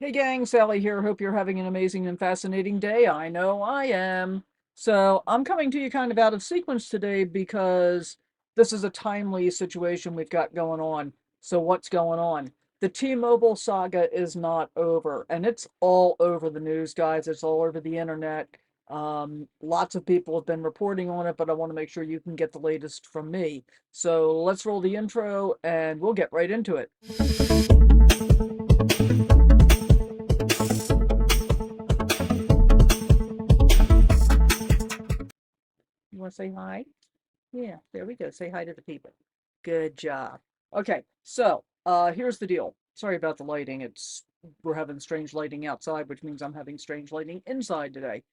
Hey gang, Sally here. Hope you're having an amazing and fascinating day. I know I am. So I'm coming to you kind of out of sequence today because this is a timely situation we've got going on. So what's going on? The T-Mobile saga is not over, and it's all over the news, guys. It's all over the internet. Lots of people have been reporting on it, but I want to make sure you can get the latest from me. So let's roll the intro and we'll get right into it. You want to say hi? Yeah, there we go. Say hi to the people. Good job. Okay, so here's the deal. Sorry about the lighting. We're having strange lighting outside, which means I'm having strange lighting inside today.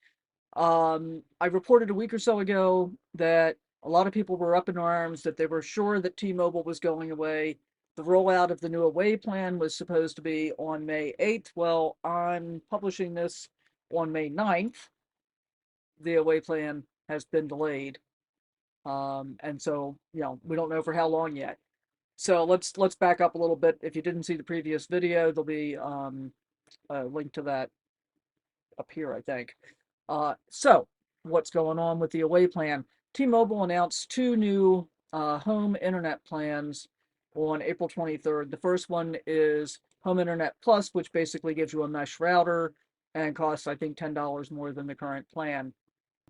I reported a week or so ago that a lot of people were up in arms that they were sure that T-Mobile was going away. The rollout of the new away plan was supposed to be on May 8th. Well, I'm publishing this on May 9th. The away plan has been delayed. And so, we don't know for how long yet. So let's back up a little bit. If you didn't see the previous video, there'll be a link to that up here, I think. So what's going on with the away plan? T-Mobile announced two new home internet plans on April 23rd. The first one is Home Internet Plus, which basically gives you a mesh router and costs, I think, $10 more than the current plan.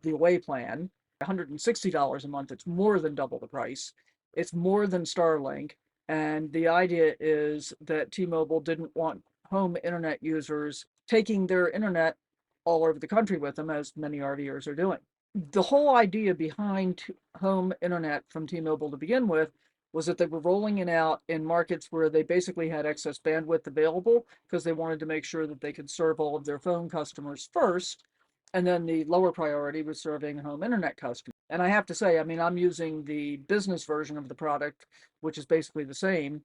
The away plan, $160 a month. It's more than double the price. It's more than Starlink. And the idea is that T-Mobile didn't want home internet users taking their internet all over the country with them, as many RVers are doing. The whole idea behind home internet from T-Mobile to begin with was that they were rolling it out in markets where they basically had excess bandwidth available because they wanted to make sure that they could serve all of their phone customers first, and then the lower priority was serving home internet customers. And I have to say, I mean, I'm using the business version of the product, which is basically the same.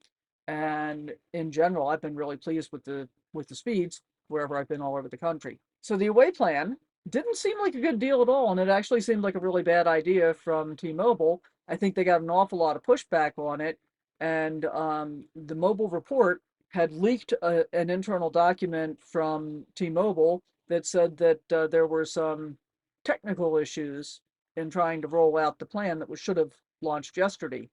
And in general, I've been really pleased with the speeds wherever I've been all over the country. So the away plan didn't seem like a good deal at all, and it actually seemed like a really bad idea from T-Mobile. I think they got an awful lot of pushback on it, and the mobile report had leaked an internal document from T-Mobile that said that there were some technical issues in trying to roll out the plan that should have launched yesterday.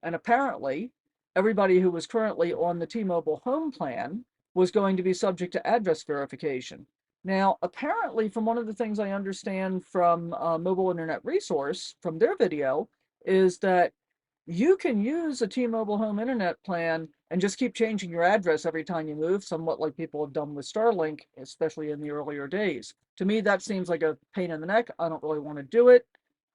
And apparently, everybody who was currently on the T-Mobile home plan was going to be subject to address verification. Now, apparently, from one of the things I understand from Mobile Internet Resource, from their video, is that you can use a T-Mobile home internet plan and just keep changing your address every time you move, somewhat like people have done with Starlink, especially in the earlier days. To me, that seems like a pain in the neck. I don't really want to do it.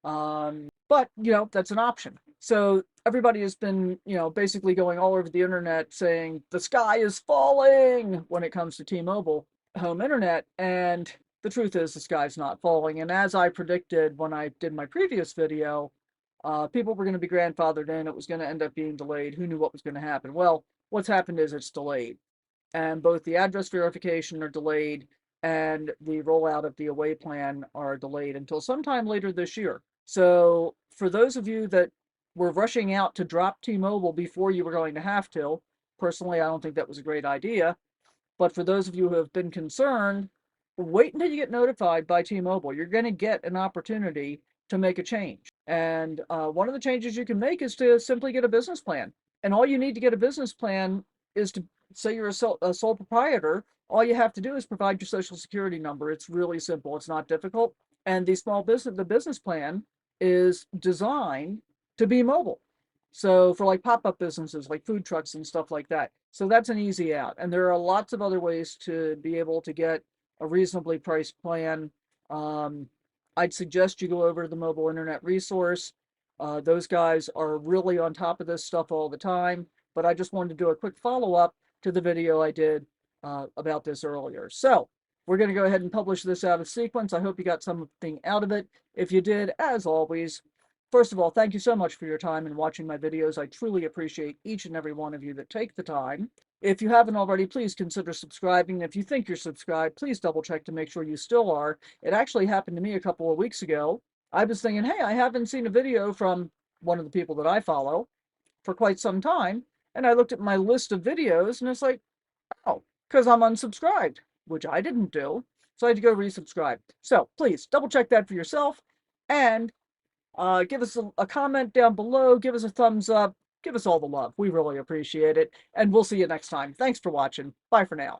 But, that's an option. So everybody has been, basically going all over the internet saying the sky is falling when it comes to T-Mobile home internet. And the truth is the sky's not falling. And as I predicted when I did my previous video, people were going to be grandfathered in. It was going to end up being delayed. Who knew what was going to happen? Well, what's happened is it's delayed. And both the address verification are delayed and the rollout of the away plan are delayed until sometime later this year. So for those of you that were rushing out to drop T-Mobile before you were going to have to, personally, I don't think that was a great idea. But for those of you who have been concerned, wait until you get notified by T-Mobile. You're going to get an opportunity to make a change. And one of the changes you can make is to simply get a business plan. And all you need to get a business plan is to say you're a sole proprietor. All you have to do is provide your social security number. It's really simple. It's not difficult. And the business plan is designed to be mobile. So for like pop-up businesses like food trucks and stuff like that. So that's an easy out. And there are lots of other ways to be able to get a reasonably priced plan. Um, I'd suggest you go over to the Mobile Internet Resource. Those guys are really on top of this stuff all the time. But I just wanted to do a quick follow-up to the video I did about this earlier. So we're going to go ahead and publish this out of sequence. I hope you got something out of it. If you did, as always, first of all, thank you so much for your time and watching my videos. I truly appreciate each and every one of you that take the time. If you haven't already, please consider subscribing. If you think you're subscribed, please double check to make sure you still are. It actually happened to me a couple of weeks ago. I was thinking, hey, I haven't seen a video from one of the people that I follow for quite some time. And I looked at my list of videos and it's like, oh, because I'm unsubscribed, which I didn't do. So I had to go resubscribe. So please double check that for yourself and give us a comment down below. Give us a thumbs up. Give us all the love. We really appreciate it. And we'll see you next time. Thanks for watching. Bye for now.